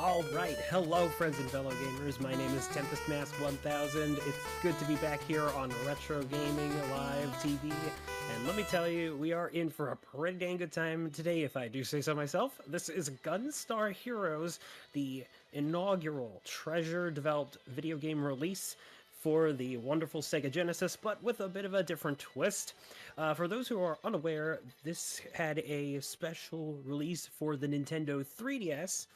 Alright, hello friends and fellow gamers, my name is TempestMask1000. It's good to be back here on Retro Gaming Live TV, and let me tell you, we are in for a pretty dang good time today, if I do say so myself. This is Gunstar Heroes, the inaugural Treasure-developed video game release for the wonderful Sega Genesis, but with a bit of a different twist. For those who are unaware, this had a special release for the Nintendo 3DS,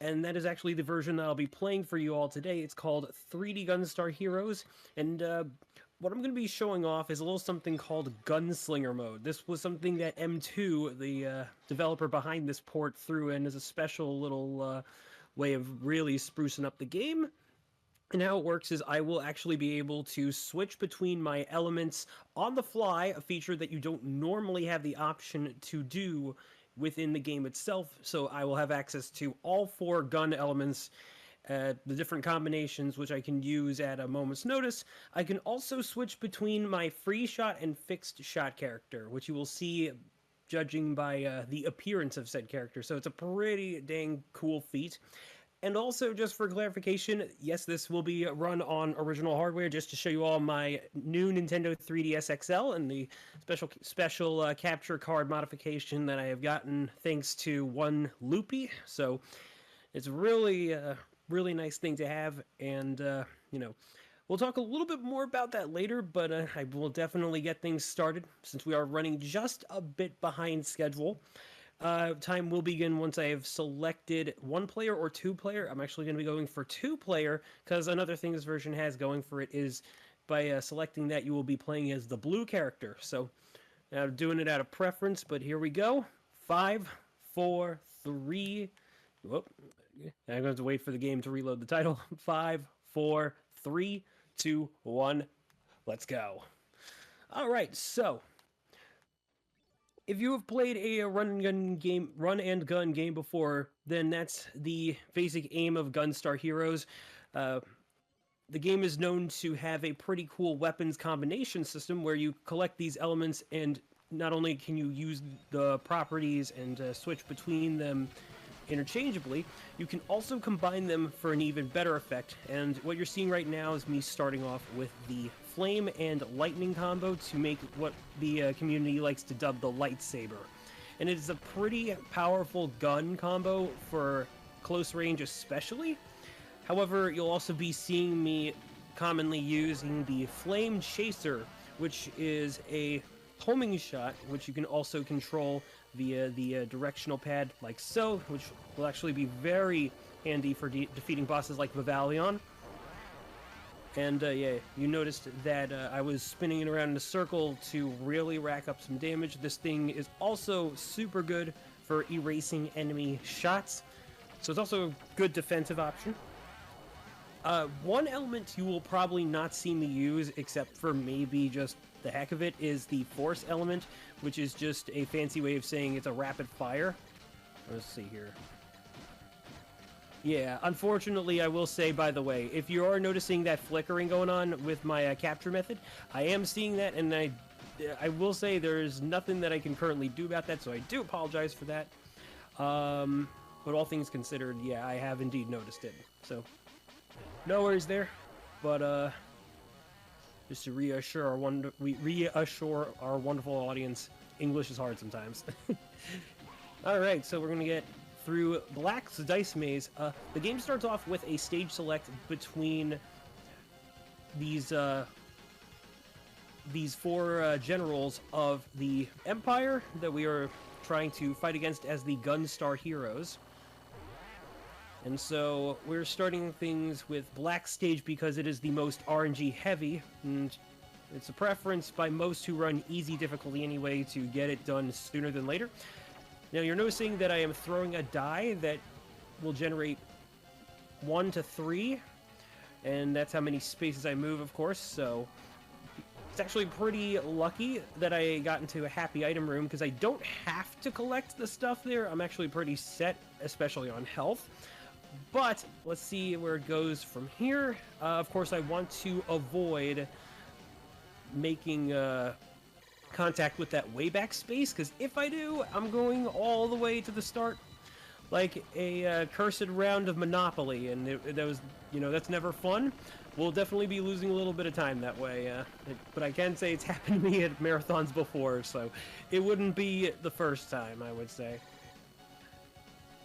and that is actually the version that I'll be playing for you all today. It's called 3D Gunstar Heroes, and what I'm going to be showing off is a little something called Gunslinger Mode. This was something that M2, the developer behind this port, threw in as a special little way of really sprucing up the game. And how it works is I will actually be able to switch between my elements on the fly, a feature that you don't normally have the option to do within the game itself. So I will have access to all 4 gun elements, the different combinations which I can use at a moment's notice. I can also switch between my free shot and fixed shot character, which you will see judging by the appearance of said character. So it's a pretty dang cool feat. And also, just for clarification, yes, this will be run on original hardware, just to show you all my new Nintendo 3DS XL and the special capture card modification that I have gotten thanks to one Loopy. So it's really really nice thing to have, and you know, we'll talk a little bit more about that later, but I will definitely get things started since we are running just a bit behind schedule. Time will begin once I have selected 1-player or 2-player. I'm actually going to be going for 2-player, because another thing this version has going for it is by selecting that you will be playing as the blue character. So I'm doing it out of preference, but here we go. 5, 4, 3... Whoop. I'm going to have to wait for the game to reload the title. 5, 4, 3, 2, 1. Let's go. Alright, so if you have played a run and gun game before, then that's the basic aim of Gunstar Heroes. The game is known to have a pretty cool weapons combination system where you collect these elements, and not only can you use the properties and switch between them interchangeably, you can also combine them for an even better effect. And what you're seeing right now is me starting off with the flame and lightning combo to make what the community likes to dub the lightsaber. And it is a pretty powerful gun combo for close range especially. However, you'll also be seeing me commonly using the flame chaser, which is a homing shot, which you can also control via the directional pad like so, which will actually be very handy for defeating bosses like Vivalion. And yeah, you noticed that I was spinning it around in a circle to really rack up some damage. This thing is also super good for erasing enemy shots, so it's also a good defensive option. One element you will probably not see me use, except for maybe just the heck of it, is the force element, which is just a fancy way of saying it's a rapid fire. Let's see here. Yeah, unfortunately, I will say, by the way, if you are noticing that flickering going on with my capture method, I am seeing that, and I will say there's nothing that I can currently do about that, so I do apologize for that. But all things considered, yeah, I have indeed noticed it. So no worries there, but just to reassure our wonderful audience, English is hard sometimes. Alright, so we're going to get through Black's Dice Maze. The game starts off with a stage select between these 4 generals of the Empire that we are trying to fight against as the Gunstar Heroes. And so we're starting things with Black Stage because it is the most RNG heavy, and it's a preference by most who run easy difficulty anyway to get it done sooner than later. Now you're noticing that I am throwing a die that will generate 1 to 3, and that's how many spaces I move, of course, so it's actually pretty lucky that I got into a happy item room because I don't have to collect the stuff there. I'm actually pretty set, especially on health. But let's see where it goes from here. Of course, I want to avoid making contact with that way back space, because if I do, I'm going all the way to the start. like a cursed round of Monopoly, and that was, you know, that's never fun. We'll definitely be losing a little bit of time that way, but I can say it's happened to me at marathons before, so it wouldn't be the first time, I would say.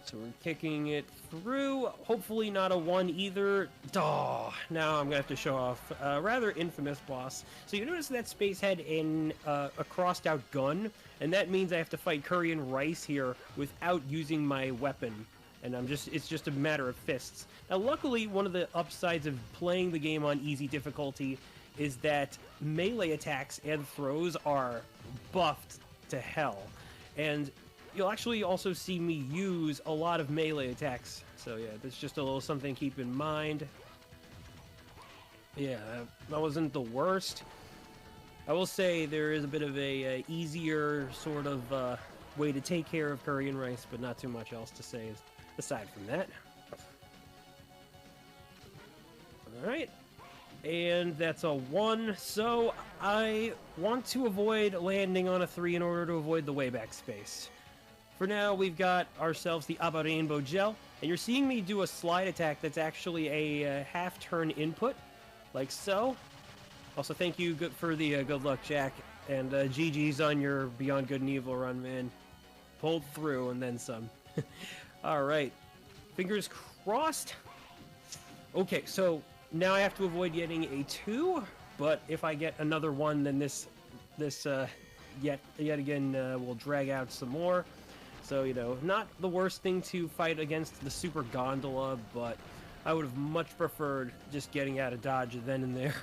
So we're kicking it through. Hopefully not a 1 either. Oh, now I'm going to have to show off a rather infamous boss. So you notice that space had in a crossed out gun, and that means I have to fight Curry and Rice here without using my weapon. And it's just a matter of fists. Now luckily, one of the upsides of playing the game on easy difficulty is that melee attacks and throws are buffed to hell. And you'll actually also see me use a lot of melee attacks. So yeah, that's just a little something to keep in mind. Yeah, that wasn't the worst. I will say there is a bit of a easier sort of way to take care of Curry and Rice, but not too much else to say aside from that. Alright, and that's a 1, so I want to avoid landing on a 3 in order to avoid the wayback space. For now, we've got ourselves the Abba Rainbow Gel, and you're seeing me do a slide attack that's actually a half-turn input, like so. Also, thank you for the good luck, Jack, and GG's on your Beyond Good and Evil run, man. Pulled through, and then some. Alright, fingers crossed. Okay, so now I have to avoid getting a 2, but if I get another 1, then this yet again will drag out some more. So, you know, not the worst thing to fight against the Super Gondola, but I would have much preferred just getting out of dodge then and there.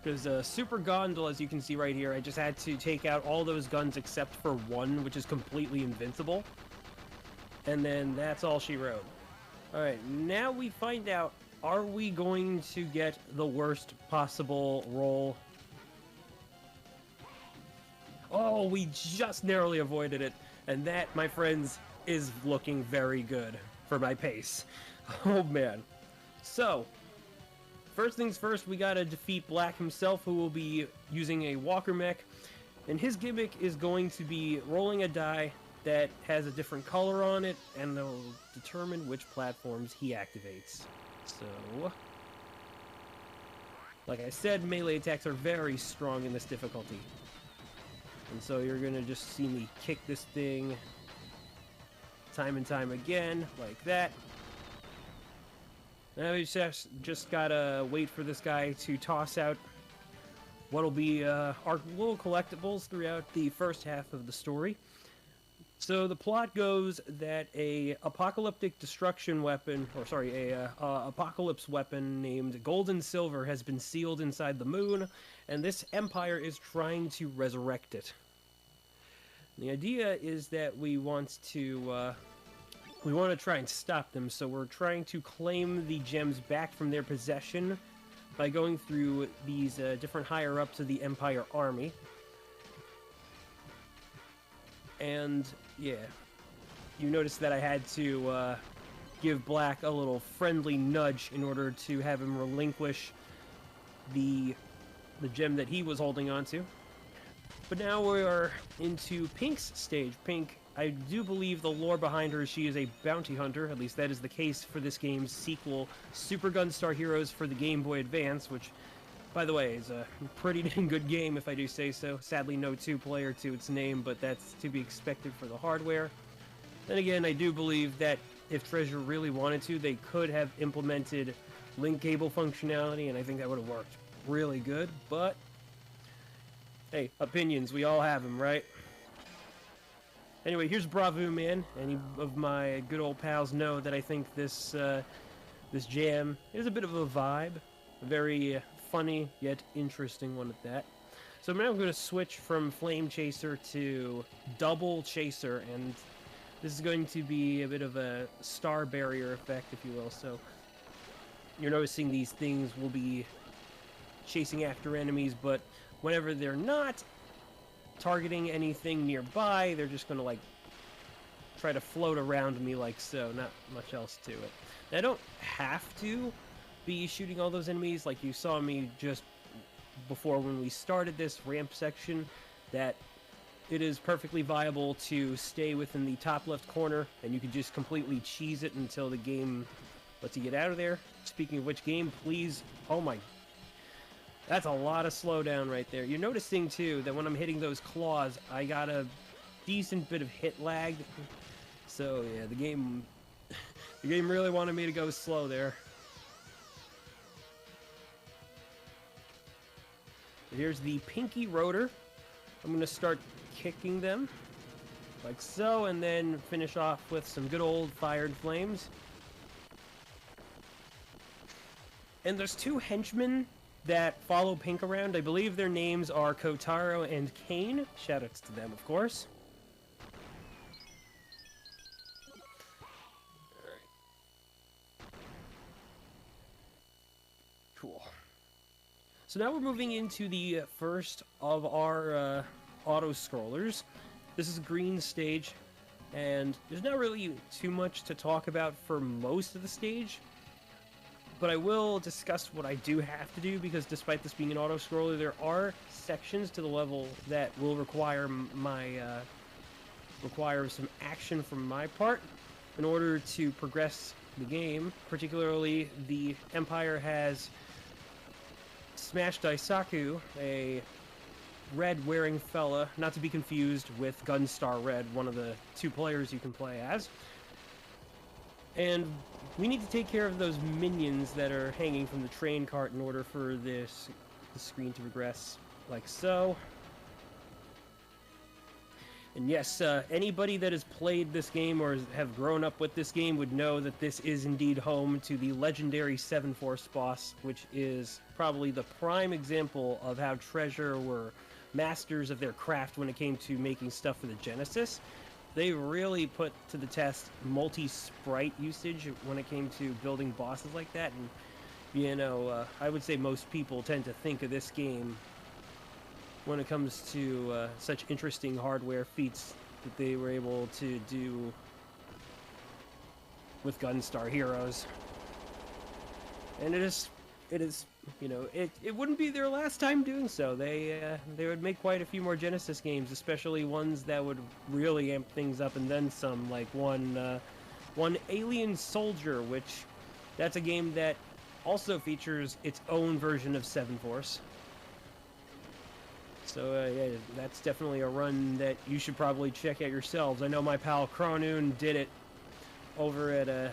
Because Super Gondola, as you can see right here, I just had to take out all those guns except for 1, which is completely invincible. And then that's all she wrote. Alright, now we find out, are we going to get the worst possible roll? Oh, we just narrowly avoided it. And that, my friends, is looking very good for my pace. Oh, man. So, first things first, we gotta defeat Black himself, who will be using a walker mech. And his gimmick is going to be rolling a die that has a different color on it, and they'll determine which platforms he activates. So, like I said, melee attacks are very strong in this difficulty. And so you're gonna just see me kick this thing time and time again, like that. Now we just gotta wait for this guy to toss out what'll be our little collectibles throughout the first half of the story. So the plot goes that a apocalyptic destruction weapon, or sorry, apocalypse weapon named Gold and Silver has been sealed inside the moon, and this empire is trying to resurrect it. The idea is that we want to try and stop them, so we're trying to claim the gems back from their possession by going through these different higher-ups of the Empire Army. And, yeah, you notice that I had to give Black a little friendly nudge in order to have him relinquish the gem that he was holding on to. But now we are into Pink's stage. Pink, I do believe the lore behind her is she is a bounty hunter. At least that is the case for this game's sequel, Super Gunstar Heroes for the Game Boy Advance, which, by the way, is a pretty dang good game if I do say so. Sadly, no 2-player to its name, but that's to be expected for the hardware. Then again, I do believe that if Treasure really wanted to, they could have implemented link cable functionality, and I think that would have worked really good, but hey, opinions, we all have them, right? Anyway, here's Bravo Man. Any of my good old pals know that I think this this jam is a bit of a vibe. A very funny, yet interesting one at that. So now I'm going to switch from Flame Chaser to Double Chaser, and this is going to be a bit of a star barrier effect, if you will. So you're noticing these things will be chasing after enemies, but whenever they're not targeting anything nearby, they're just going to, like, try to float around me like so. Not much else to it. And I don't have to be shooting all those enemies like you saw me just before when we started this ramp section. That it is perfectly viable to stay within the top left corner, and you can just completely cheese it until the game lets you get out of there. Speaking of which, game, please... Oh my... That's a lot of slowdown right there. You're noticing, too, that when I'm hitting those claws, I got a decent bit of hit lag. So, yeah, the game really wanted me to go slow there. Here's the pinky rotor. I'm going to start kicking them, like so, and then finish off with some good old fired flames. And there's two henchmen that follow Pink around. I believe their names are Kotaro and Kane. Shoutouts to them, of course. Cool. So now we're moving into the first of our auto-scrollers. This is a green stage, and there's not really too much to talk about for most of the stage, but I will discuss what I do have to do, because despite this being an auto-scroller, there are sections to the level that will require some action from my part in order to progress the game. Particularly, the Empire has smashed Daisaku, a red-wearing fella, not to be confused with Gunstar Red, one of the two players you can play as. And we need to take care of those minions that are hanging from the train cart in order for the screen to progress, like so. And yes, anybody that has played this game or have grown up with this game would know that this is indeed home to the legendary 7-Force boss, which is probably the prime example of how Treasure were masters of their craft when it came to making stuff for the Genesis. They really put to the test multi-sprite usage when it came to building bosses like that, and, you know, I would say most people tend to think of this game when it comes to such interesting hardware feats that they were able to do with Gunstar Heroes. And it is, you know, it wouldn't be their last time doing so. They would make quite a few more Genesis games, especially ones that would really amp things up and then some, like one Alien Soldier, which that's a game that also features its own version of 7-Force. So, yeah, that's definitely a run that you should probably check out yourselves. I know my pal Cronoon did it over at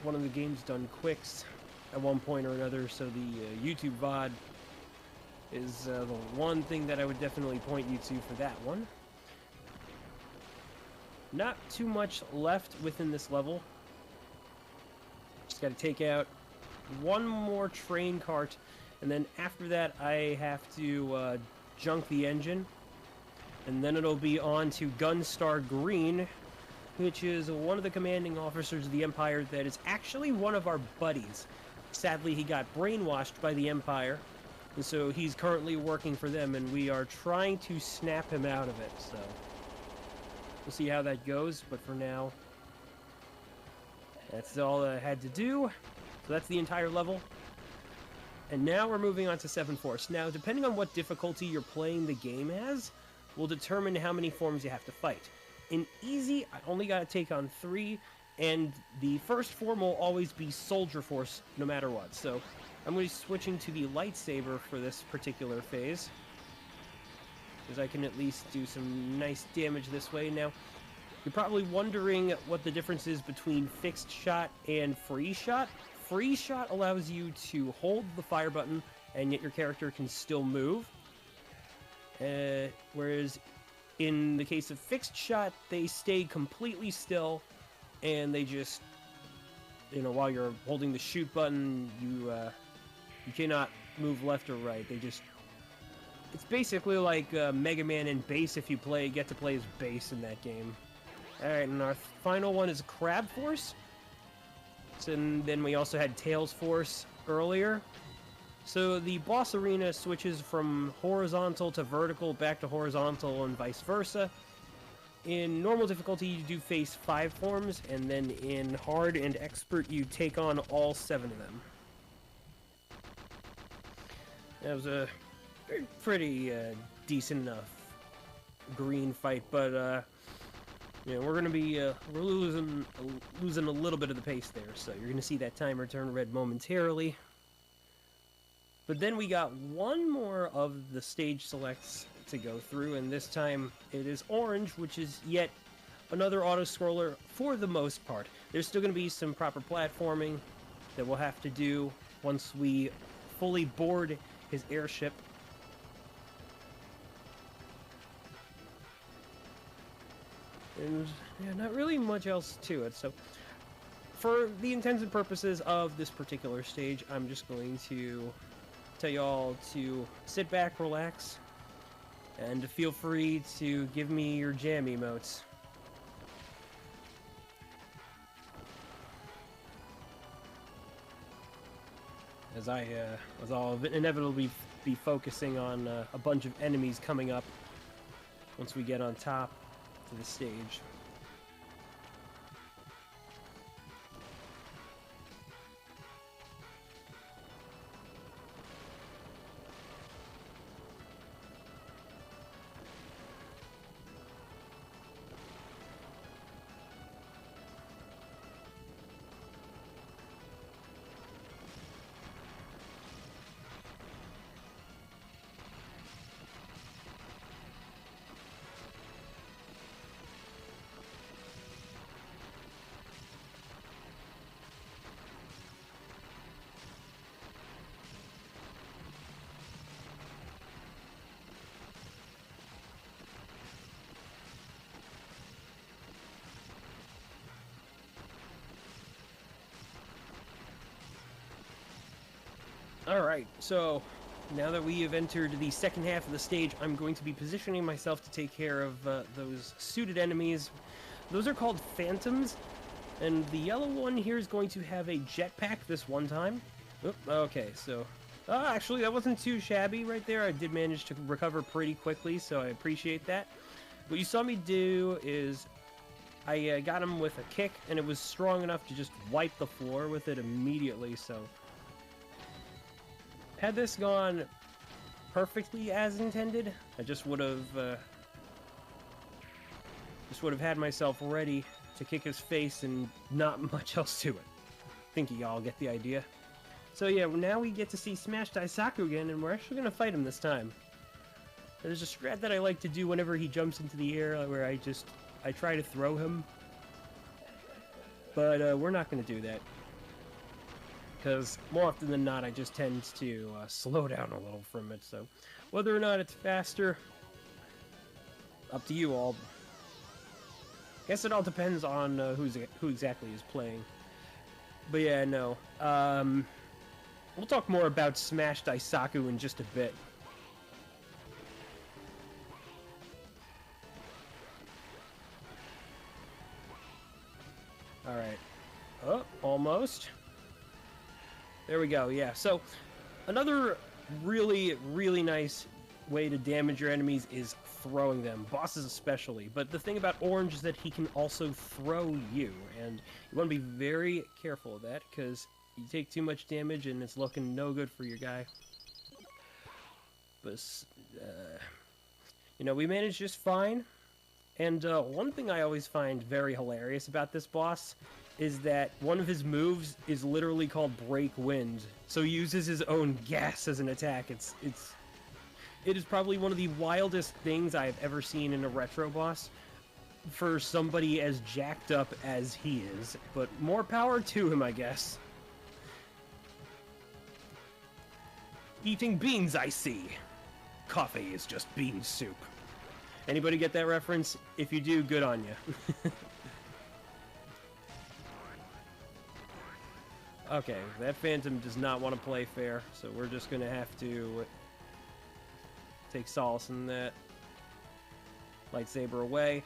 one of the Games Done Quicks at one point or another, so the YouTube VOD is the one thing that I would definitely point you to for that one. Not too much left within this level. Just got to take out one more train cart, and then after that I have to junk the engine, and then it'll be on to Gunstar Green, which is one of the commanding officers of the Empire that is actually one of our buddies. Sadly, he got brainwashed by the Empire, and so he's currently working for them, and we are trying to snap him out of it, so we'll see how that goes. But for now, that's all I had to do. So that's the entire level. And now we're moving on to 7-Force. Now, depending on what difficulty you're playing the game as, will determine how many forms you have to fight. In easy, I only got to take on 3, and the first form will always be Soldier Force, no matter what. So, I'm going to be switching to the lightsaber for this particular phase, because I can at least do some nice damage this way. Now, you're probably wondering what the difference is between fixed shot and free shot. Free shot allows you to hold the fire button, and yet your character can still move. Whereas in the case of fixed shot, they stay completely still, and they just, you know, while you're holding the shoot button, you cannot move left or right. They just, it's basically like Mega Man and Bass if you get to play as Bass in that game. Alright, and our final one is Crab Force. And then we also had Tails Force earlier. So the boss arena switches from horizontal to vertical, back to horizontal, and vice versa. In normal difficulty, you do face 5 forms, and then in hard and expert, you take on all 7 of them. That was a pretty decent enough green fight, but you know, we're gonna be we're losing a little bit of the pace there, so you're gonna see that timer turn red momentarily. But then we got one more of the stage selects to go through, and this time it is orange, which is yet another auto-scroller for the most part. There's still going to be some proper platforming that we'll have to do once we fully board his airship. And yeah, not really much else to it, so for the intents and purposes of this particular stage, I'm just going to tell y'all to sit back, relax, and feel free to give me your jam emotes. As I'll inevitably be focusing on a bunch of enemies coming up once we get on top of the stage. Alright, so now that we have entered the second half of the stage, I'm going to be positioning myself to take care of those suited enemies. Those are called phantoms, and the yellow one here is going to have a jetpack this one time. Oop, okay, so... actually, that wasn't too shabby right there. I did manage to recover pretty quickly, so I appreciate that. What you saw me do is I got him with a kick, and it was strong enough to just wipe the floor with it immediately, so... Had this gone perfectly as intended, I just would have had myself ready to kick his face and not much else to it. I think y'all get the idea. So yeah, now we get to see Smash Daisaku again, and we're actually going to fight him this time. There's a strat that I like to do whenever he jumps into the air, where I try to throw him. But we're not going to do that. Because more often than not, I just tend to slow down a little from it, so whether or not it's faster, up to you all. Guess it all depends on who exactly is playing. But yeah, no. We'll talk more about Smash Daisaku in just a bit. Alright. Oh, almost. There we go, yeah. So, another really, really nice way to damage your enemies is throwing them, bosses especially. But the thing about Orange is that he can also throw you, and you want to be very careful of that, because you take too much damage and it's looking no good for your guy. But, you know, we managed just fine. And one thing I always find very hilarious about this boss is that one of his moves is literally called Break Wind. So he uses his own gas as an attack. It is probably one of the wildest things I've ever seen in a retro boss for somebody as jacked up as he is. But more power to him, I guess. Eating beans, I see. Coffee is just bean soup. Anybody get that reference? If you do, good on you. Okay, that Phantom does not want to play fair, so we're just going to have to take solace in that. Lightsaber away.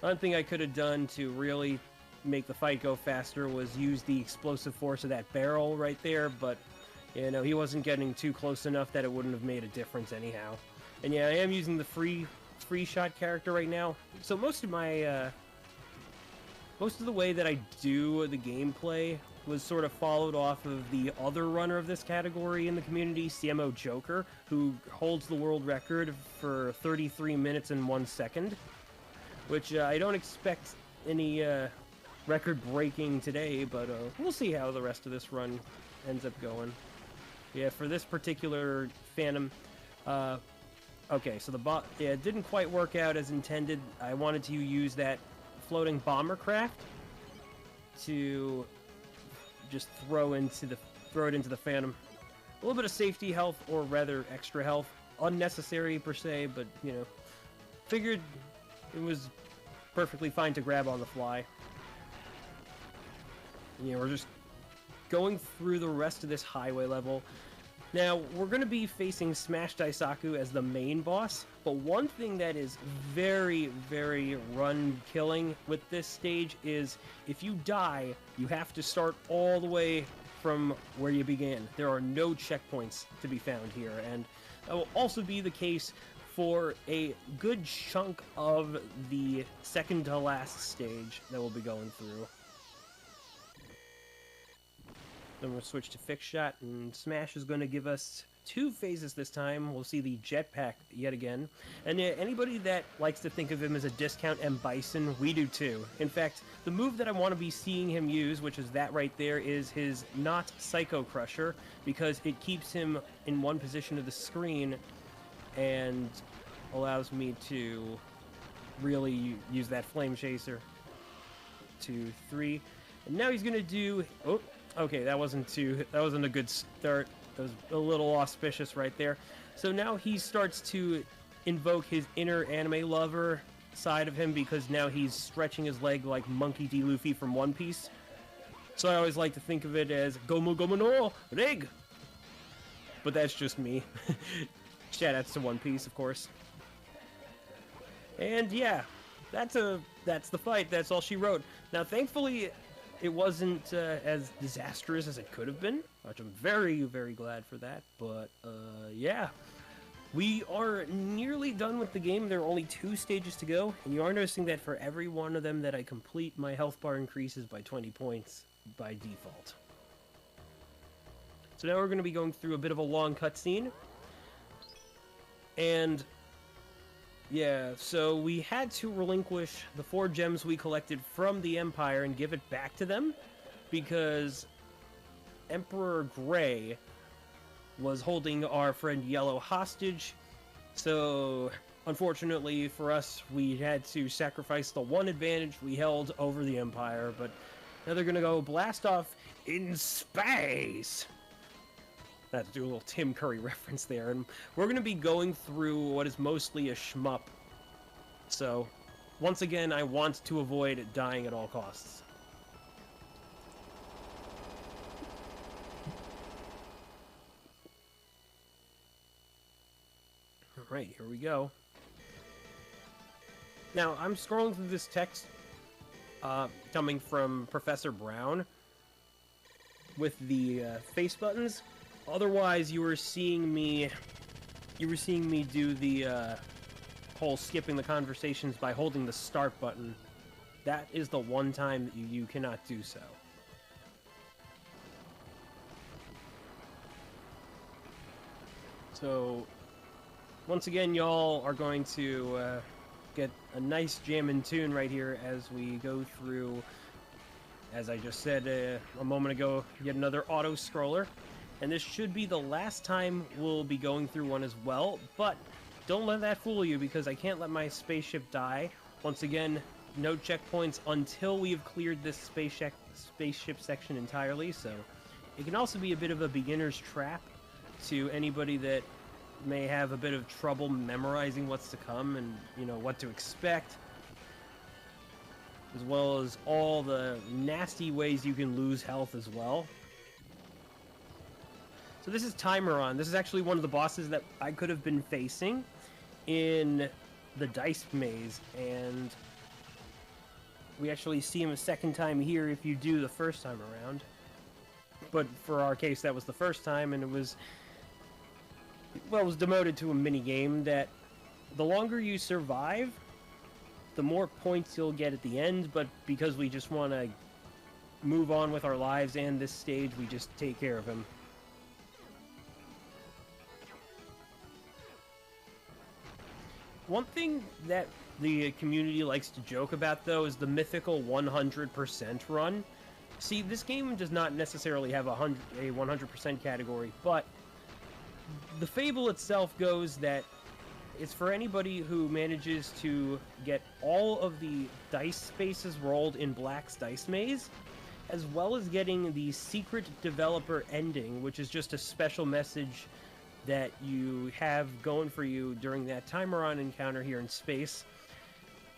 One thing I could have done to really make the fight go faster was use the explosive force of that barrel right there, but, you know, he wasn't getting too close enough that it wouldn't have made a difference anyhow. And yeah, I am using the free shot character right now, so most of my most of the way that I do the gameplay was sort of followed off of the other runner of this category in the community, CMO Joker, who holds the world record for 33 minutes and 1 second, which I don't expect any record breaking today, but we'll see how the rest of this run ends up going. Yeah, for this particular Phantom, okay, so the bot, yeah, it didn't quite work out as intended. I wanted to use that floating bomber craft to just throw it into the Phantom. A little bit of safety health, or rather extra health, unnecessary per se, but you know, figured it was perfectly fine to grab on the fly. You know, we're just going through the rest of this highway level. Now, we're going to be facing Smash Daisaku as the main boss, but one thing that is very, very run-killing with this stage is if you die, you have to start all the way from where you began. There are no checkpoints to be found here, and that will also be the case for a good chunk of the second-to-last stage that we'll be going through. Then we'll switch to fixed shot, and Smash is going to give us 2 phases this time. We'll see the jetpack yet again. And anybody that likes to think of him as a discount M. Bison, we do too. In fact, the move that I want to be seeing him use, which is that right there, is his not Psycho Crusher, because it keeps him in one position of the screen and allows me to really use that Flame Chaser. 2, 3. And now he's going to do... Oh, okay, that wasn't a good start. That was a little auspicious right there. So now he starts to invoke his inner anime lover side of him, because now he's stretching his leg like Monkey D. Luffy from One Piece. So I always like to think of it as Gomu Gomu no Rig! But that's just me. Shoutouts to One Piece, of course. And yeah, that's the fight. That's all she wrote. Now, thankfully, it wasn't as disastrous as it could have been, which I'm very, very glad for that. But, yeah. We are nearly done with the game. There are only 2 stages to go, and you are noticing that for every one of them that I complete, my health bar increases by 20 points by default. So now we're going to be going through a bit of a long cutscene. And... yeah, so we had to relinquish the 4 gems we collected from the Empire and give it back to them, because Emperor Grey was holding our friend Yellow hostage. So, unfortunately for us, we had to sacrifice the one advantage we held over the Empire, but now they're gonna go blast off in space! I had to do a little Tim Curry reference there, and we're going to be going through what is mostly a shmup. So, once again, I want to avoid dying at all costs. Alright, here we go. Now, I'm scrolling through this text coming from Professor Brown with the face buttons. Otherwise, you were seeing me do the whole skipping the conversations by holding the start button. That is the one time that you cannot do so. So, once again, y'all are going to get a nice jammin' tune right here as we go through, as I just said a moment ago, yet another auto-scroller. And this should be the last time we'll be going through one as well, but don't let that fool you, because I can't let my spaceship die. Once again, no checkpoints until we have cleared this spaceship section entirely, so it can also be a bit of a beginner's trap to anybody that may have a bit of trouble memorizing what's to come and, you know, what to expect, as well as all the nasty ways you can lose health as well. So this is Timeron. This is actually one of the bosses that I could have been facing in the Dice Maze, and we actually see him a second time here if you do the first time around. But for our case, that was the first time, and it was demoted to a mini game that the longer you survive, the more points you'll get at the end, but because we just want to move on with our lives and this stage, we just take care of him. One thing that the community likes to joke about, though, is the mythical 100% run. See, this game does not necessarily have a 100% category, but the fable itself goes that it's for anybody who manages to get all of the dice spaces rolled in Black's Dice Maze, as well as getting the secret developer ending, which is just a special message that you have going for you during that Timeron encounter here in space.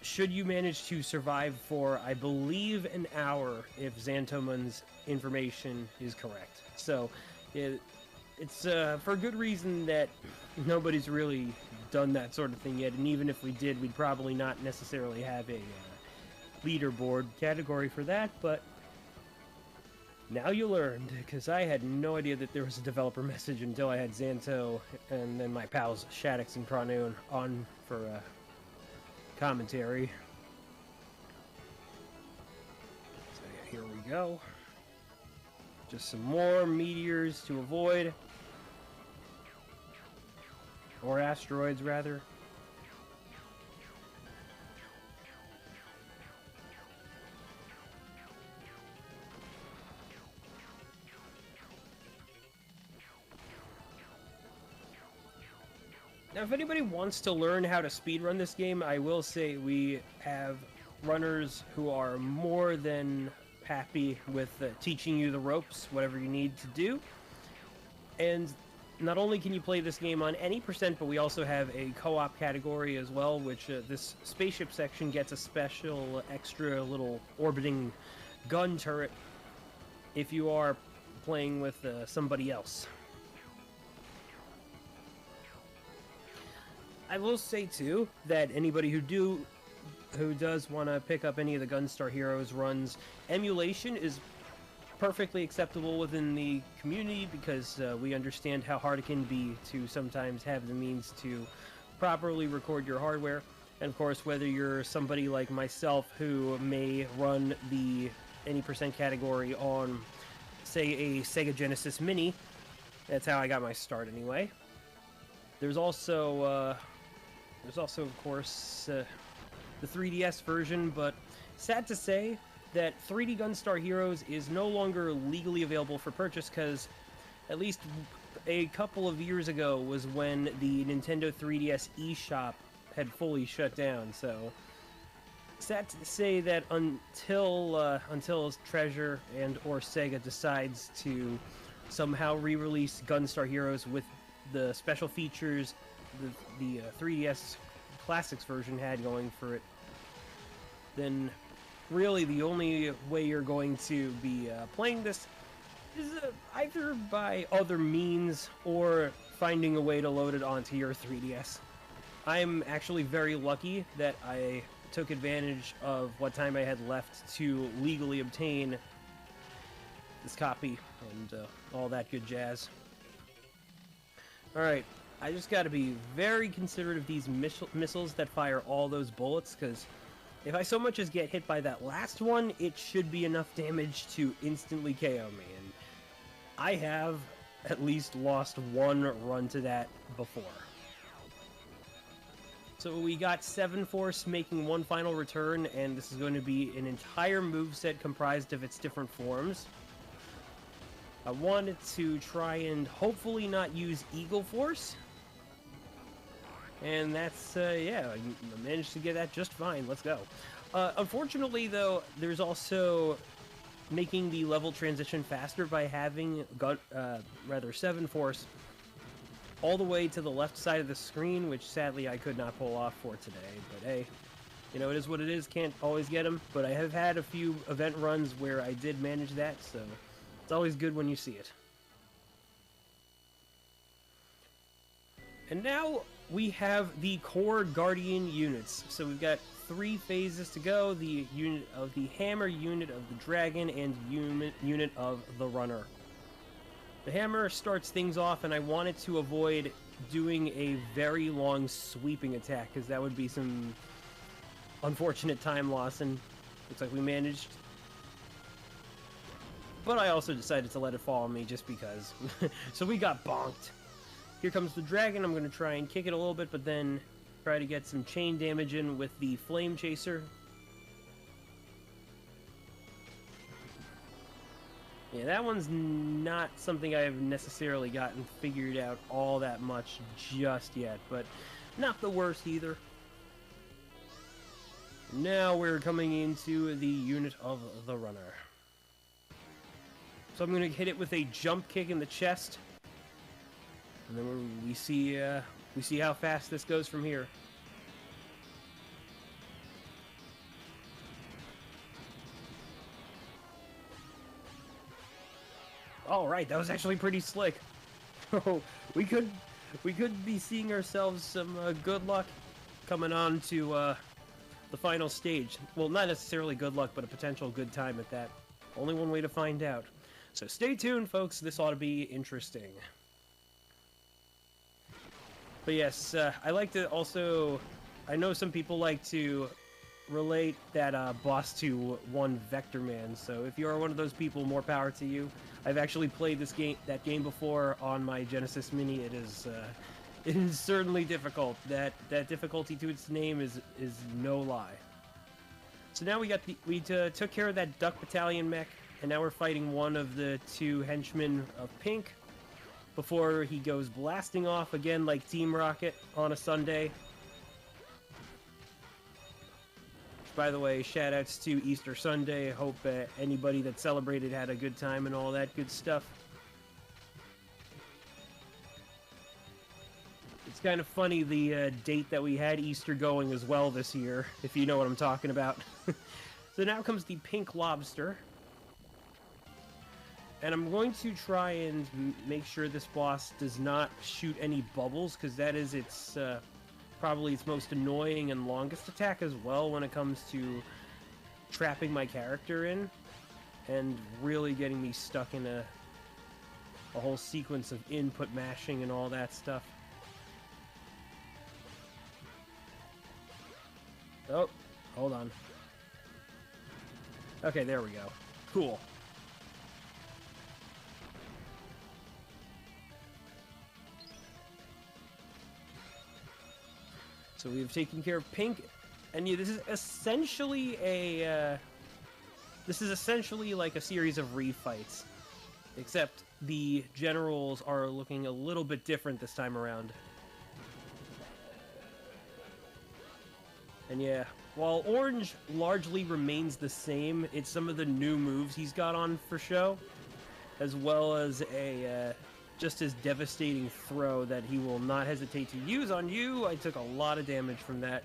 Should you manage to survive for, I believe, an hour, if Xantoman's information is correct. So, it's for good reason that nobody's really done that sort of thing yet, and even if we did, we'd probably not necessarily have a leaderboard category for that, but now you learned, because I had no idea that there was a developer message until I had Xanto and then my pals Shaddix and Pranoon on for commentary. So yeah, here we go. Just some more meteors to avoid. Or asteroids, rather. Now, if anybody wants to learn how to speedrun this game, I will say we have runners who are more than happy with teaching you the ropes, whatever you need to do. And not only can you play this game on any percent, but we also have a co-op category as well, which this spaceship section gets a special extra little orbiting gun turret if you are playing with somebody else. I will say, too, that anybody who does want to pick up any of the Gunstar Heroes runs, emulation is perfectly acceptable within the community because we understand how hard it can be to sometimes have the means to properly record your hardware. And of course, whether you're somebody like myself who may run the any percent category on, say, a Sega Genesis Mini, that's how I got my start anyway. There's also, of course, the 3DS version, but sad to say that 3D Gunstar Heroes is no longer legally available for purchase because at least a couple of years ago was when the Nintendo 3DS eShop had fully shut down. So sad to say that until Treasure and or Sega decides to somehow re-release Gunstar Heroes with the special features the 3DS Classics version had going for it, then really the only way you're going to be playing this is either by other means or finding a way to load it onto your 3DS. I'm actually very lucky that I took advantage of what time I had left to legally obtain this copy and all that good jazz. Alright, I just gotta be very considerate of these missiles that fire all those bullets, because if I so much as get hit by that last one, it should be enough damage to instantly KO me, and I have at least lost one run to that before. So we got 7 Force making one final return, and this is going to be an entire moveset comprised of its different forms. I wanted to try and hopefully not use Eagle Force. And that's, yeah, I managed to get that just fine. Let's go. Unfortunately, though, there's also making the level transition faster by having 7 Force all the way to the left side of the screen, which sadly I could not pull off for today. But hey, you know, it is what it is. Can't always get them. But I have had a few event runs where I did manage that, so it's always good when you see it. And now we have the core Guardian units. So we've got 3 phases to go: the unit of the Hammer, unit of the Dragon, and unit of the Runner. The Hammer starts things off, and I wanted to avoid doing a very long sweeping attack, because that would be some unfortunate time loss, and looks like we managed. But I also decided to let it fall on me just because. So we got bonked. Here comes the dragon. I'm going to try and kick it a little bit, but then try to get some chain damage in with the flame chaser. Yeah, that one's not something I've necessarily gotten figured out all that much just yet, but not the worst either. Now we're coming into the unit of the runner. So I'm going to hit it with a jump kick in the chest. And then we see how fast this goes from here. All right, that was actually pretty slick. Oh, we could be seeing ourselves some good luck coming on to the final stage. Well, not necessarily good luck, but a potential good time at that. Only one way to find out. So stay tuned, folks. This ought to be interesting. But yes, I like to also... I know some people like to relate that boss to one Vector Man, so if you are one of those people, more power to you. I've actually played that game before on my Genesis Mini. It is certainly difficult. That difficulty to its name is no lie. So now we took care of that Duck Battalion mech, and now we're fighting one of the two henchmen of Pink before he goes blasting off again like Team Rocket on a Sunday. By the way, shoutouts to Easter Sunday. Hope anybody that celebrated had a good time and all that good stuff. It's kind of funny the date that we had Easter going as well this year, if you know what I'm talking about. So now comes the Pink Lobster. And I'm going to try and make sure this boss does not shoot any bubbles, because that is its... probably its most annoying and longest attack as well when it comes to trapping my character in and really getting me stuck in a whole sequence of input mashing and all that stuff. Oh, hold on. Okay, there we go. Cool. So we've taken care of Pink, and yeah, this is essentially like a series of refights, except the generals are looking a little bit different this time around. And yeah, while Orange largely remains the same, it's some of the new moves he's got on for show, as well as a just his devastating throw that he will not hesitate to use on you. I took a lot of damage from that.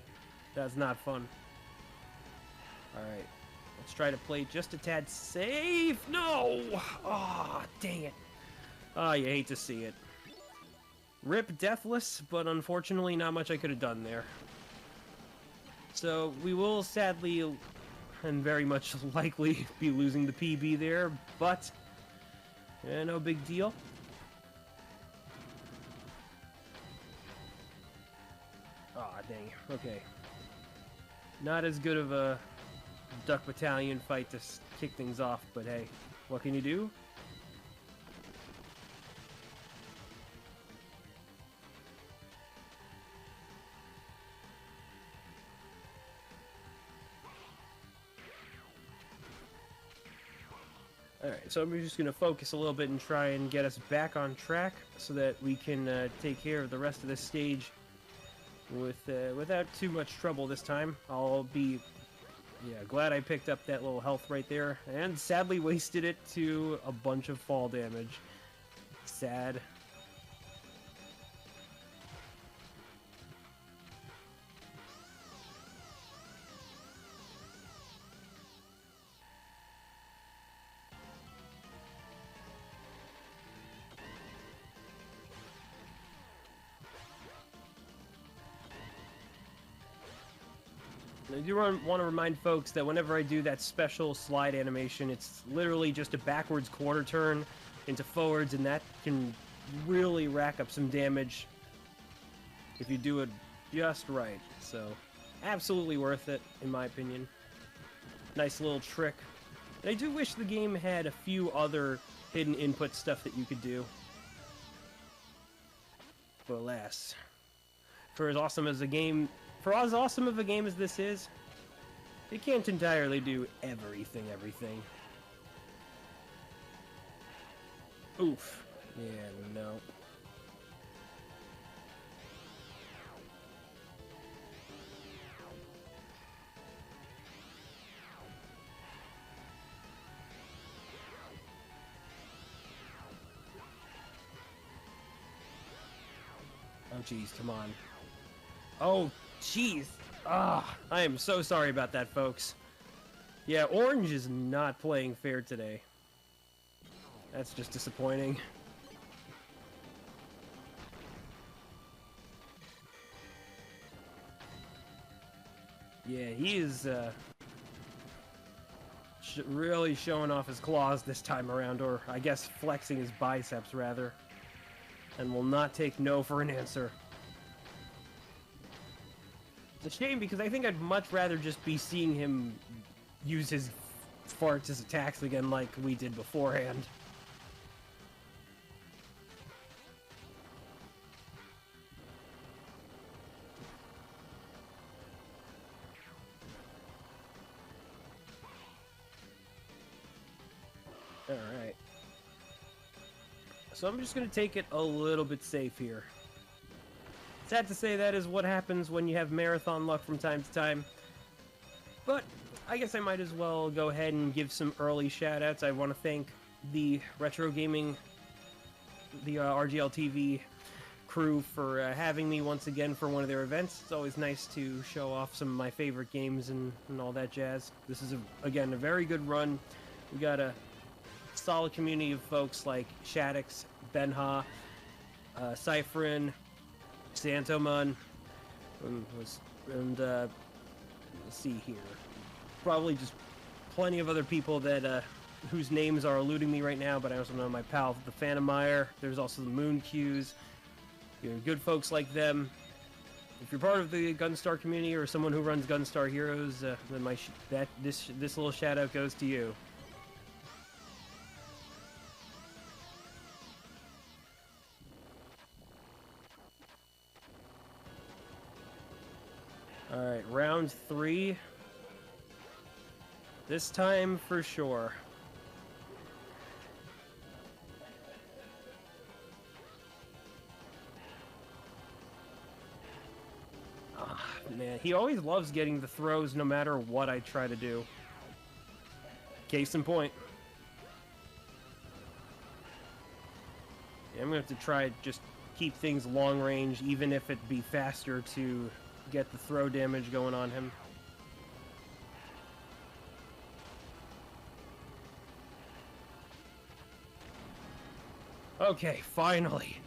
That's not fun. Alright, let's try to play just a tad safe. No! Ah, oh, dang it. Ah, oh, you hate to see it. Rip Deathless, but unfortunately not much I could have done there. So we will sadly and very much likely be losing the PB there, but yeah, no big deal. Aw, dang. Okay. Not as good of a Duck Battalion fight to kick things off, but hey, what can you do? Alright, so I'm just going to focus a little bit and try and get us back on track so that we can take care of the rest of this stage without too much trouble this time. I'll be glad I picked up that little health right there, and sadly wasted it to a bunch of fall damage. Sad. I do want to remind folks that whenever I do that special slide animation, it's literally just a backwards quarter turn into forwards, and that can really rack up some damage if you do it just right. So Absolutely worth it, in my opinion. Nice little trick. And I do wish the game had a few other hidden input stuff that you could do. But alas, for as awesome of a game as this is, it can't entirely do everything. Oof. Yeah, no. Oh, jeez, come on. Oh, jeez. Ah, I am so sorry about that, folks. Yeah, Orange is not playing fair today. That's just disappointing. Yeah, he is really showing off his claws this time around, or I guess flexing his biceps, rather. And will not take no for an answer. It's a shame, because I think I'd much rather just be seeing him use his farts as attacks again like we did beforehand. Alright. So I'm just going to take it a little bit safe here. Sad to say that is what happens when you have marathon luck from time to time. But I guess I might as well go ahead and give some early shoutouts. I want to thank the Retro Gaming, the RGLtv crew for having me once again for one of their events. It's always nice to show off some of my favorite games and all that jazz. This is, again, a very good run. We got a solid community of folks like Shaddix, Benha, Cypherin, Santomun, and let's see here. Probably just plenty of other people that whose names are eluding me right now, but I also know my pal, the Phantomire. There's also the Moon Qs. You know, good folks like them. If you're part of the Gunstar community or someone who runs Gunstar Heroes, then this little shout out goes to you. Alright, round 3. This time for sure. Ah, man, he always loves getting the throws no matter what I try to do. Case in point. Yeah, I'm gonna have to try just keep things long range, even if it be faster to get the throw damage going on him. Okay, finally.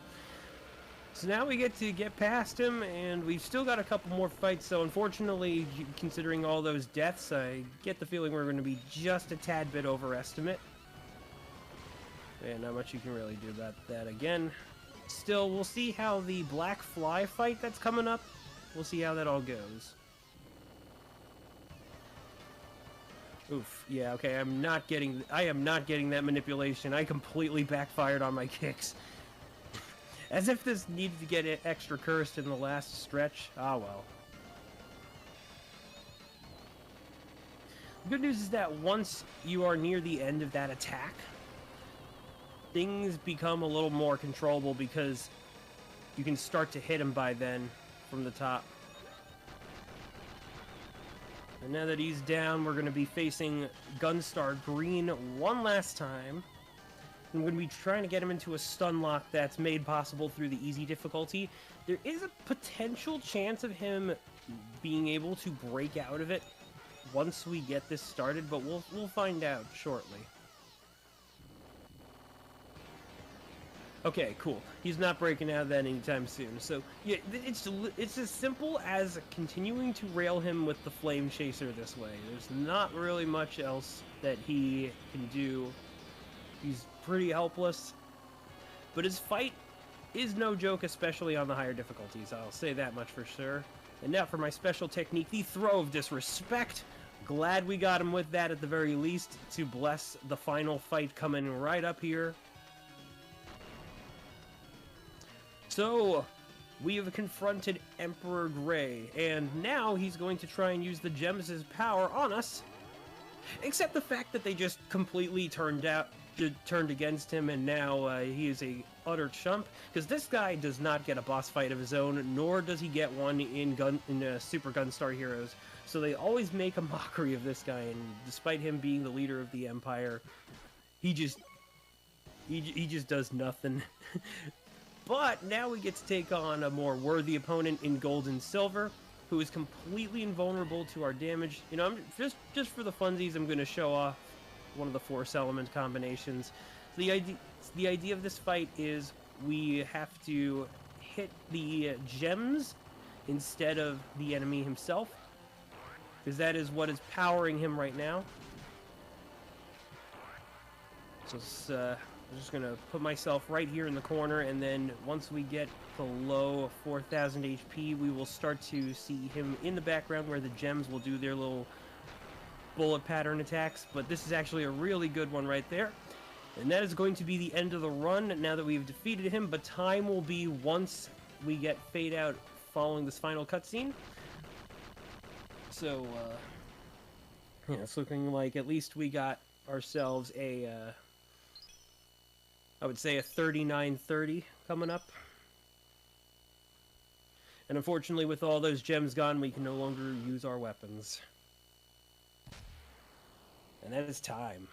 So now we get past him, and we've still got a couple more fights, so unfortunately, considering all those deaths, I get the feeling we're going to be just a tad bit overestimate. And not much you can really do about that again. Still, we'll see how the Black Fly fight that's coming up, we'll see how that all goes. Oof, yeah, okay, I am not getting that manipulation. I completely backfired on my kicks. As if this needed to get extra cursed in the last stretch. Ah, well. The good news is that once you are near the end of that attack, things become a little more controllable because you can start to hit him by then from the top. And now that he's down, we're going to be facing Gunstar Green one last time. And we're going to be trying to get him into a stun lock that's made possible through the easy difficulty. There is a potential chance of him being able to break out of it once we get this started, but we'll find out shortly. Okay, cool. He's not breaking out of that anytime soon. So, yeah, it's as simple as continuing to rail him with the Flame Chaser this way. There's not really much else that he can do. He's pretty helpless. But his fight is no joke, especially on the higher difficulties. I'll say that much for sure. And now for my special technique, the Throw of Disrespect. Glad we got him with that at the very least to bless the final fight coming right up here. So, we have confronted Emperor Grey, and now he's going to try and use the gems as power on us. Except the fact that they just completely turned against him, and now he is a utter chump. Because this guy does not get a boss fight of his own, nor does he get one in Super Gunstar Heroes. So they always make a mockery of this guy, and despite him being the leader of the Empire, he just does nothing. But now we get to take on a more worthy opponent in Gold and Silver, who is completely invulnerable to our damage. You know, I'm just for the funsies, I'm going to show off one of the Force element combinations. So the idea of this fight is we have to hit the gems instead of the enemy himself, because that is what is powering him right now. So I'm just going to put myself right here in the corner, and then once we get below 4,000 HP, we will start to see him in the background where the gems will do their little bullet pattern attacks. But this is actually a really good one right there. And that is going to be the end of the run now that we've defeated him, but time will be once we get Fade Out following this final cutscene. So, yeah, it's looking like at least we got ourselves a... I would say a 3930 coming up. And unfortunately, with all those gems gone, we can no longer use our weapons. And that is time.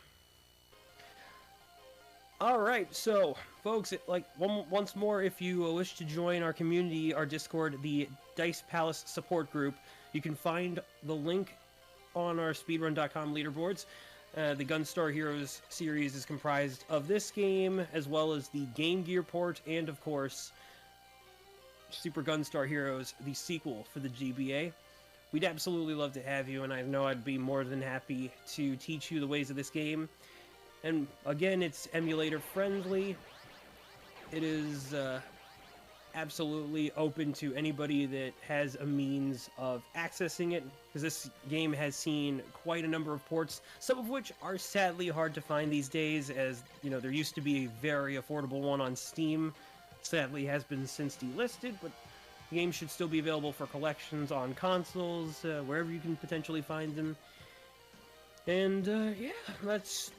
Alright, so, folks, once more, if you wish to join our community, our Discord, the Dice Palace support group, you can find the link on our speedrun.com leaderboards. The Gunstar Heroes series is comprised of this game, as well as the Game Gear port, and of course, Super Gunstar Heroes, the sequel for the GBA. We'd absolutely love to have you, and I know I'd be more than happy to teach you the ways of this game. And again, it's emulator friendly. It is absolutely open to anybody that has a means of accessing it, because this game has seen quite a number of ports, some of which are sadly hard to find these days, as, you know, there used to be a very affordable one on Steam. Sadly has been since delisted, but the game should still be available for collections on consoles, wherever you can potentially find them. And, yeah, that's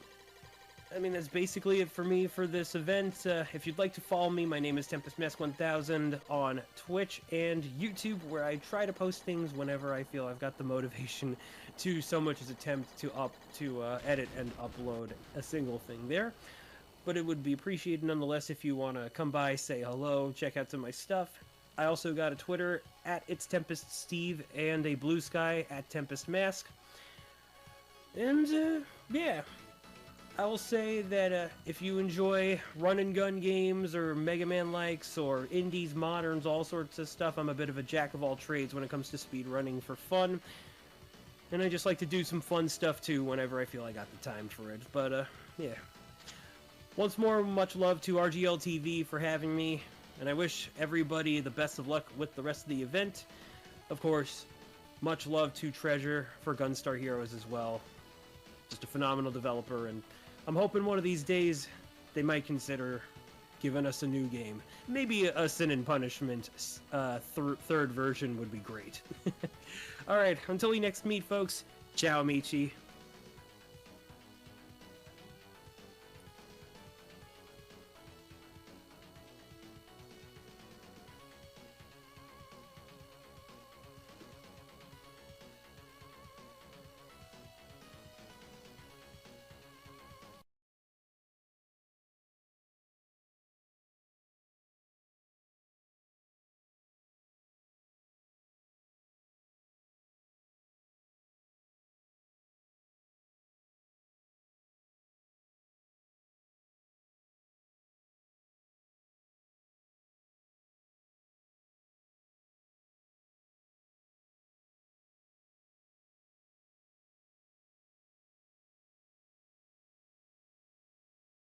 basically it for me for this event. If you'd like to follow me, my name is TempestMask1000 on Twitch and YouTube, where I try to post things whenever I feel I've got the motivation to so much as attempt to edit and upload a single thing there. But it would be appreciated nonetheless if you want to come by, say hello, check out some of my stuff. I also got a Twitter at @It'sTempestSteve and a Blue Sky @TempestMask. And, yeah. I will say that if you enjoy run-and-gun games or Mega Man likes or indies, moderns, all sorts of stuff, I'm a bit of a jack of all trades when it comes to speedrunning for fun. And I just like to do some fun stuff too whenever I feel I got the time for it. But, yeah. Once more, much love to RGLtv for having me, and I wish everybody the best of luck with the rest of the event. Of course, much love to Treasure for Gunstar Heroes as well. Just a phenomenal developer, and I'm hoping one of these days they might consider giving us a new game. Maybe a Sin and Punishment third version would be great. Alright, until we next meet, folks, ciao amici.